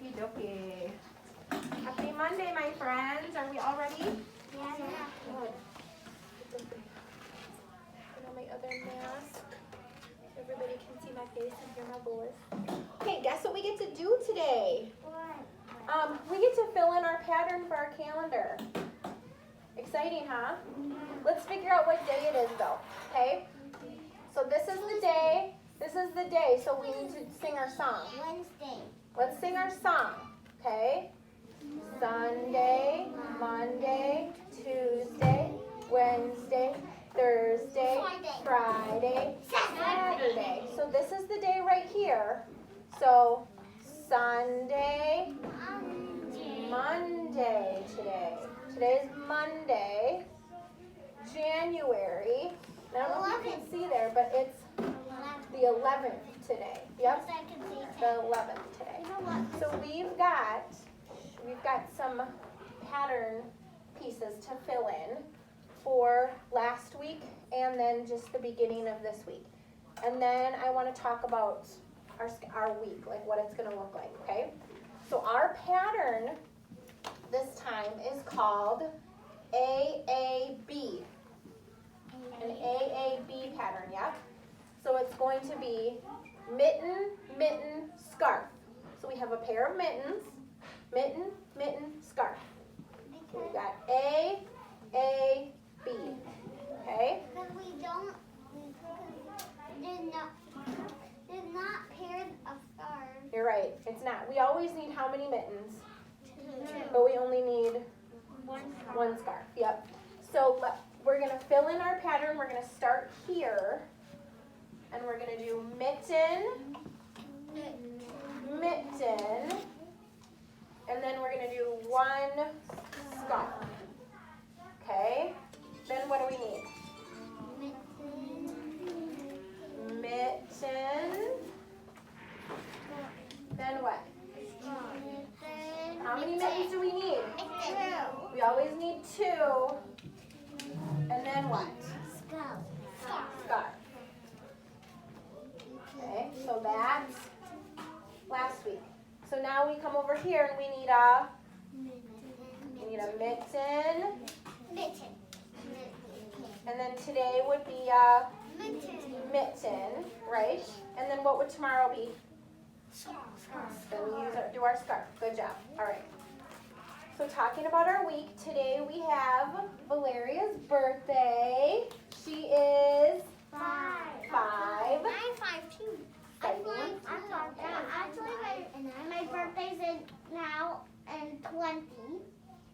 Okie dokie. Happy Monday, my friends. Are we all ready? Yeah. Good. Put on my other mask. Everybody can see my face and hear my voice. Okay, guess what we get to do today? We get to fill in our pattern for our calendar. Exciting, huh? Let's figure out what day it is, though. Okay? So this is the day. This is the day. So we need to sing our song. Wednesday. Let's sing our song. Okay? Sunday, Monday, Tuesday, Wednesday, Thursday, Friday, Saturday. So this is the day right here. So Sunday, Monday today. Today's Monday, January. I don't know if you can see there, but it's the 11th today. Yep, the 11th today. So we've got some pattern pieces to fill in for last week and then just the beginning of this week. And then I want to talk about our week, like what it's going to look like, okay? So our pattern this time is called AAB. An AAB pattern, yep. So it's going to be mitten, mitten, scarf. So we have a pair of mittens, mitten, mitten, scarf. So we've got A, A, B. Okay? Because there's not pairs of scarves. You're right. It's not. We always need how many mittens? Two. But we only need One scarf. one scarf. Yep. So we're going to fill in our pattern. We're going to start here. And we're going to do mitten, mitten. And then we're going to do one scarf. Okay? Then what do we need? Mitten. Then what? How many mittens do we need? Two. We always need two. And then what? Scarf. Scarf. Okay, so that's last week. So now we come over here and we need a mitten. Mitten. And then today would be a Mitten. mitten, right? And then what would tomorrow be? Scarf. Then we do our scarf. Good job. All right. So talking about our week, today we have Valeria's birthday. She is 5. 5. I'm 5 too. I'm 5. Actually, my birthday's now in 20.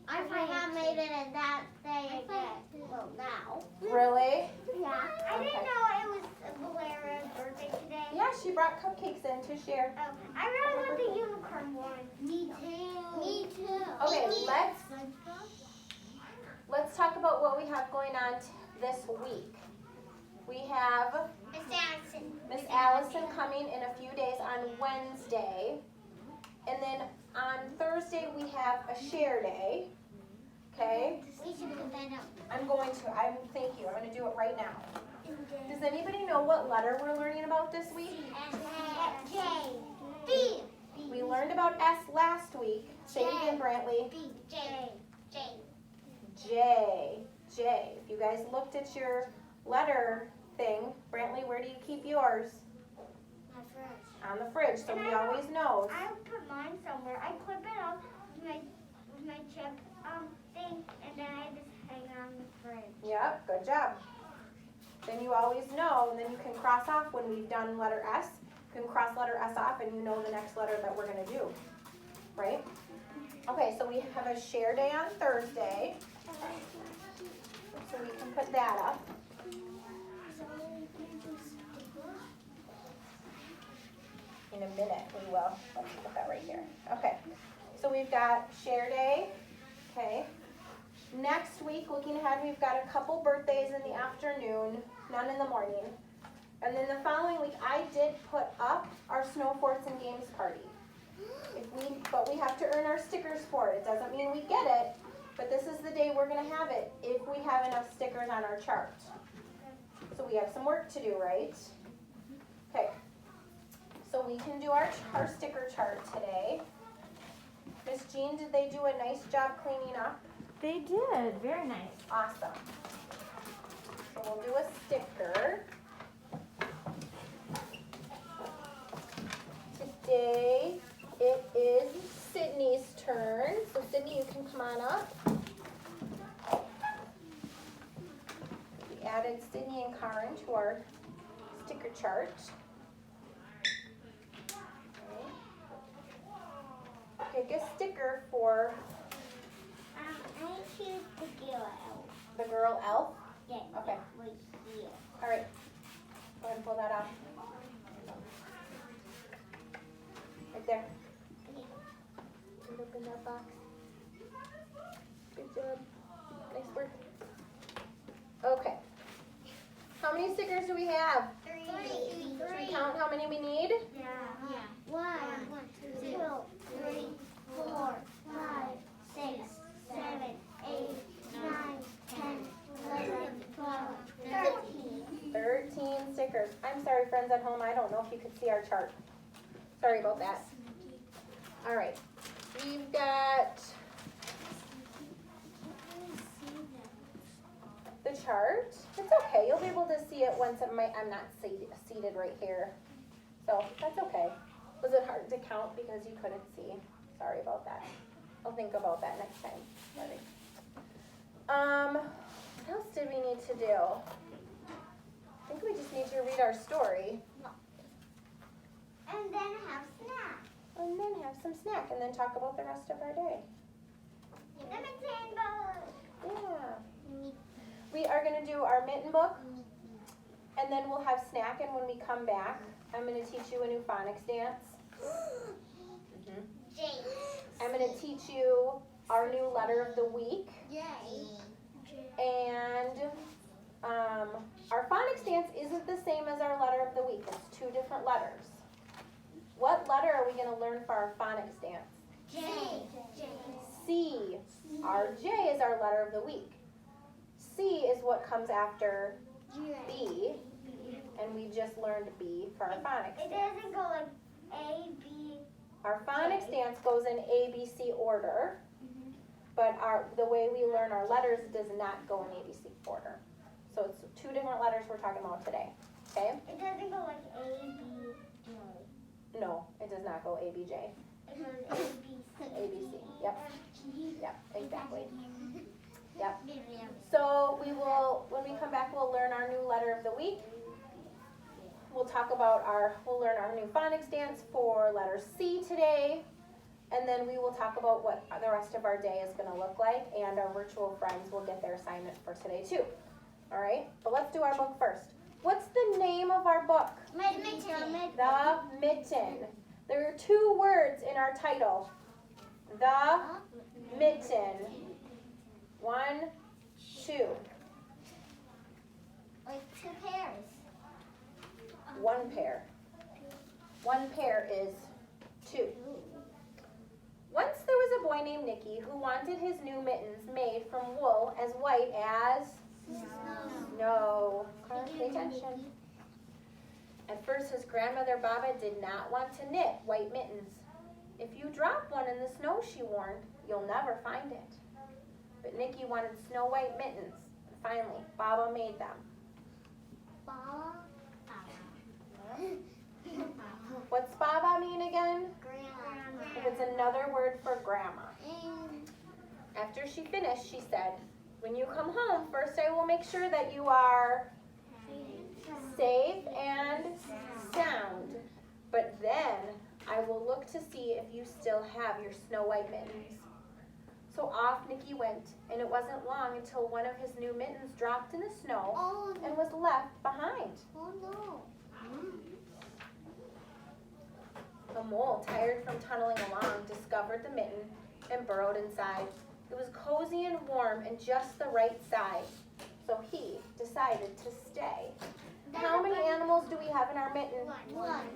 I have made it in that day again. Well, now. Really? Yeah. I didn't Okay. know it was Valeria's birthday today. Yeah, she brought cupcakes in to share. Oh, I really want the unicorn one. Me too. Me too. Okay, let's talk about what we have going on this week. We have Miss Allison. Miss Allison coming in a few days on Wednesday. And then on Thursday we have a share day. Okay? We should put that up. Thank you. I'm going to do it right now. Does anybody know what letter we're learning about this week? J. B. We learned about S last week. Say it again, Brantley. B. J. J. J. J. If you guys looked at your letter thing, Brantley, where do you keep yours? My fridge. On the fridge, so we always know. I put mine somewhere. I clip it up with my chip thing, and then I just hang it on the fridge. Yep, good job. Then you always know, and then you can cross off when we've done letter S. You can cross letter S off, and you know the next letter that we're going to do. Right? Okay, so we have a share day on Thursday. So we can put that up. In a minute, we will. Let's put that right here. Okay. So we've got share day. Okay. Next week, looking ahead, we've got a couple birthdays in the afternoon, none in the morning. And then the following week, I did put up our Snow Forts and Games party. But we have to earn our stickers for it. It doesn't mean we get it, but this is the day we're going to have it if we have enough stickers on our chart. So we have some work to do, right? Okay. So we can do our sticker chart today. Miss Jean, did they do a nice job cleaning up? They did. Very nice. Awesome. So we'll do a sticker. Today it is Sydney's turn. So Sydney, you can come on up. We added Sydney and Karen to our sticker chart. Okay. Pick a sticker for I choose the girl elf. the girl elf. Yeah. Okay. Right here. All right. Go ahead and pull that off. Right there. And open that box. Good job. Nice work. Okay. How many stickers do we have? Three. Should we count how many we need? Yeah. 1, 2, 3, 4, 5, 6, 7, 8, 9, 10, 11, 12, 13. 13 stickers. I'm sorry, friends at home. I don't know if you could see our chart. Sorry about that. All right. We've got the chart. It's okay. You'll be able to see it once I'm not seated right here. So that's okay. Was it hard to count because you couldn't see? Sorry about that. I'll think about that next time. Ready? What else did we need to do? I think we just need to read our story And then have snack. and then have some snack and then talk about the rest of our day. Yeah. We are going to do our mitten book and then we'll have snack, and when we come back, I'm going to teach you a new phonics dance. I'm going to teach you our new letter of the week. And our phonics dance isn't the same as our letter of the week. It's two different letters. What letter are we going to learn for our phonics dance? C. Our J is our letter of the week. C is what comes after B, and we just learned B for our phonics It dance. doesn't go like A, B. Our phonics dance goes in A, B, C order, but the way we learn our letters does not go in A, B, C order. So it's two different letters we're talking about today, okay? It doesn't go like A, B, J. No, it does not go A, B, J. It goes A, B, C. A, B, C, yep, yep, exactly. Yep. Yep. So we will, when we come back, we'll learn our new letter of the week. We'll learn our new phonics dance for letter C today. And then we will talk about what the rest of our day is going to look like, and our virtual friends will get their assignment for today too. All right, but let's do our book first. What's the name of our book? Mitten. The Mitten. There are two words in our title. The Mitten. 1, 2. Like 2 pairs. 1 pair. 1 pair is 2. Once there was a boy named Nicky who wanted his new mittens made from wool as white as snow. Pay attention. At first his grandmother Baba did not want to knit white mittens. If you drop one in the snow, she warned, you'll never find it. But Nicky wanted snow white mittens. And finally, Baba made them. What's Baba mean again? It's another word for grandma. After she finished, she said, when you come home, first I will make sure that you are safe and sound. But then I will look to see if you still have your snow white mittens. So off Nicky went, and it wasn't long until one of his new mittens dropped in the snow and was left behind. Oh no. The mole, tired from tunneling along, discovered the mitten and burrowed inside. It was cozy and warm and just the right size, so he decided to stay. How many animals do we have in our mitten? One.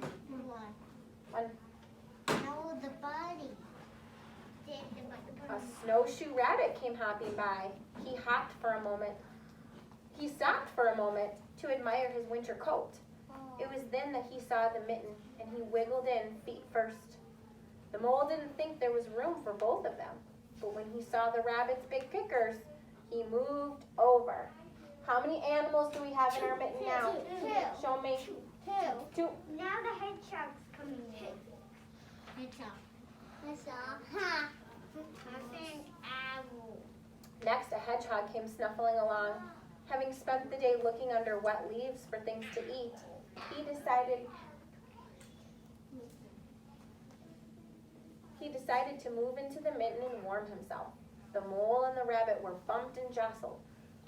One. The body. A snowshoe rabbit came hopping by. He hopped for a moment. He stopped for a moment to admire his winter coat. It was then that he saw the mitten, and he wiggled in feet first. The mole didn't think there was room for both of them, but when he saw the rabbit's big pickers, he moved over. How many animals do we have in our mitten now? Two. Show me. Two. Now the hedgehog's coming in. Hedgehog. Ha. I think owl. Next, a hedgehog came snuffling along. Having spent the day looking under wet leaves for things to eat, he decided to move into the mitten and warm himself. The mole and the rabbit were bumped and jostled,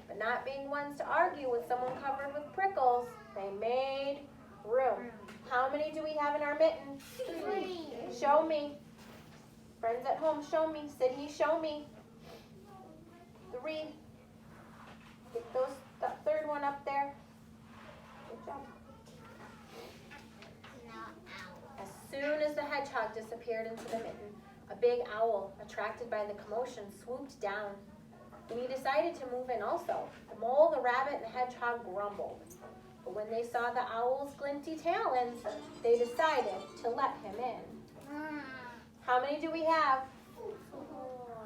but not being ones to argue with someone covered with prickles, they made room. How many do we have in our mitten? 3. Show me. Friends at home, show me. Sydney, show me. 3. Get that third one up there. Good job. As soon as the hedgehog disappeared into the mitten, a big owl, attracted by the commotion, swooped down. When he decided to move in also, the mole, the rabbit, and the hedgehog grumbled. But when they saw the owl's glinty talons, they decided to let him in. How many do we have?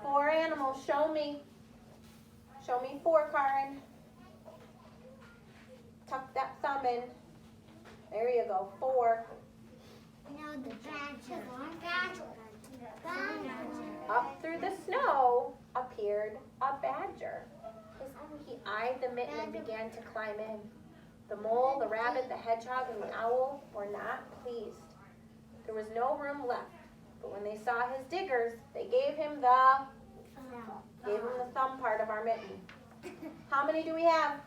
4 animals. Show me. Show me 4, Karen. Tuck that thumb in. There you go. 4. Now the badger. Up through the snow appeared a badger. He eyed the mitten and began to climb in. The mole, the rabbit, the hedgehog, and the owl were not pleased. There was no room left, but when they saw his diggers, they gave him the thumb part of our mitten. How many do we have?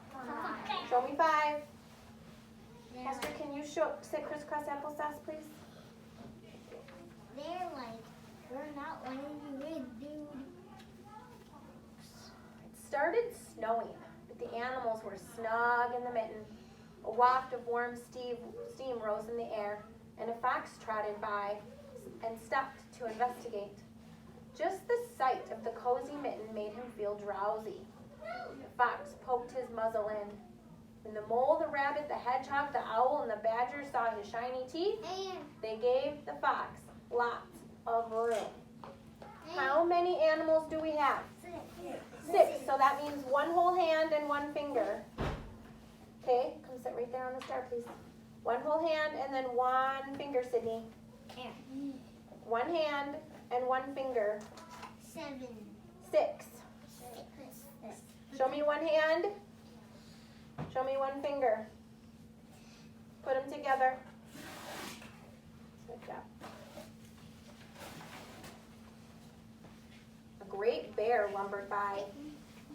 Show me 5. Esther, can you sit crisscross applesauce, please? They're like, we're not letting you in, dude. It started snowing, but the animals were snug in the mitten. A waft of warm steam rose in the air, and a fox trotted by and stopped to investigate. Just the sight of the cozy mitten made him feel drowsy. The fox poked his muzzle in. When the mole, the rabbit, the hedgehog, the owl, and the badger saw his shiny teeth, they gave the fox lots of room. How many animals do we have? 6. So that means 1 whole hand and 1 finger. Okay, come sit right there on the star, please. 1 whole hand and then 1 finger, Sydney. 1 hand and 1 finger. 7. 6. Show me 1 hand. Show me 1 finger. Put them together. Good job. A great bear lumbered by.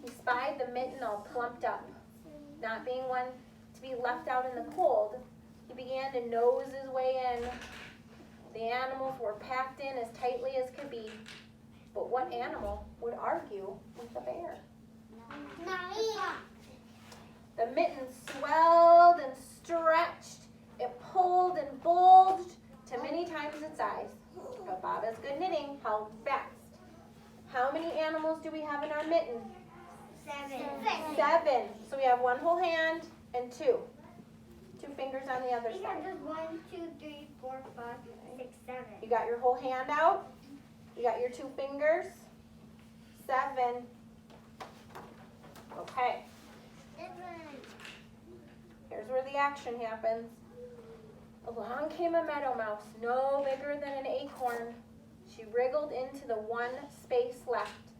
He spied the mitten all plumped up. Not being one to be left out in the cold, he began to nose his way in. The animals were packed in as tightly as could be. But what animal would argue with the bear? The mitten swelled and stretched. It pulled and bulged to many times its size. But Baba's good knitting held fast. How many animals do we have in our mitten? 7. So we have 1 whole hand and 2. 2 fingers on the other side. 1, 2, 3, 4, 5, 6, 7. You got your whole hand out. You got your 2 fingers. 7. Okay. Here's where the action happens. Along came a meadow mouse, no bigger than an acorn. She wriggled into the 1 space left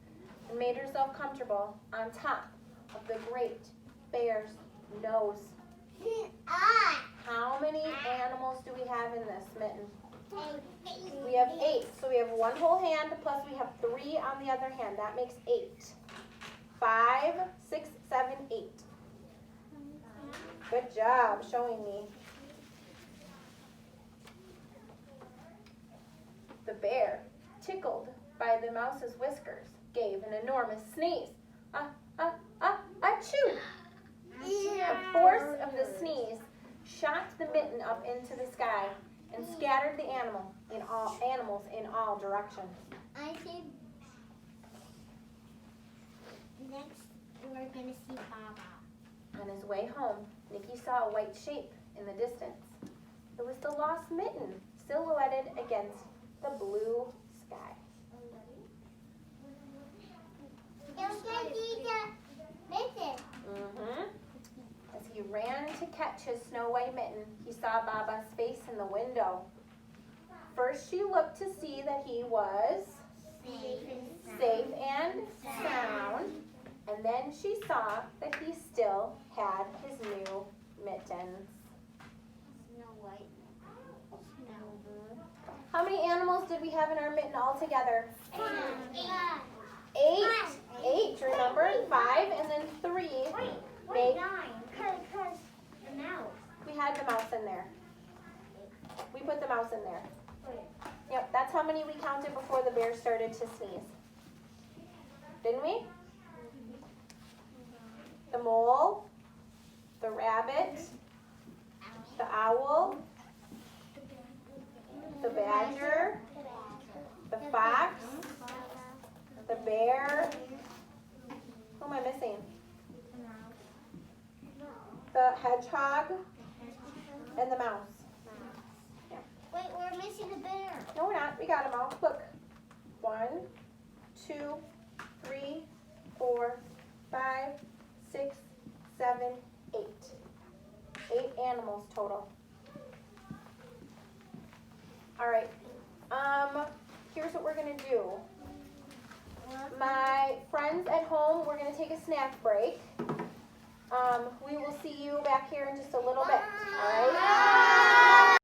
and made herself comfortable on top of the great bear's nose. How many animals do we have in this mitten? We have 8. So we have 1 whole hand plus we have 3 on the other hand. That makes 8. 5, 6, 7, 8. Good job showing me. The bear, tickled by the mouse's whiskers, gave an enormous sneeze. Achoo! The force of the sneeze shot the mitten up into the sky and scattered the animals in all directions. I think next we're going to see Baba. On his way home, Nikki saw a white shape in the distance. It was the lost mitten, silhouetted against the blue sky. As he ran to catch his snow white mitten, he saw Baba's face in the window. First she looked to see that he was safe and sound, and then she saw that he still had his new mittens. How many animals did we have in our mitten altogether? 8. 8, remember? 5 and then 3. Wait, 9. Because the mouse. We had the mouse in there. We put the mouse in there. Yep, that's how many we counted before the bear started to sneeze. Didn't we? The mole, the rabbit, the owl, the badger, the fox, the bear. Who am I missing? The hedgehog and the mouse. Wait, we're missing the bear. No, we're not. We got them all. Look. 1, 2, 3, 4, 5, 6, 7, 8. 8 animals total. All right. Here's what we're gonna do. My friends at home, we're gonna take a snack break. We will see you back here in just a little bit. All right.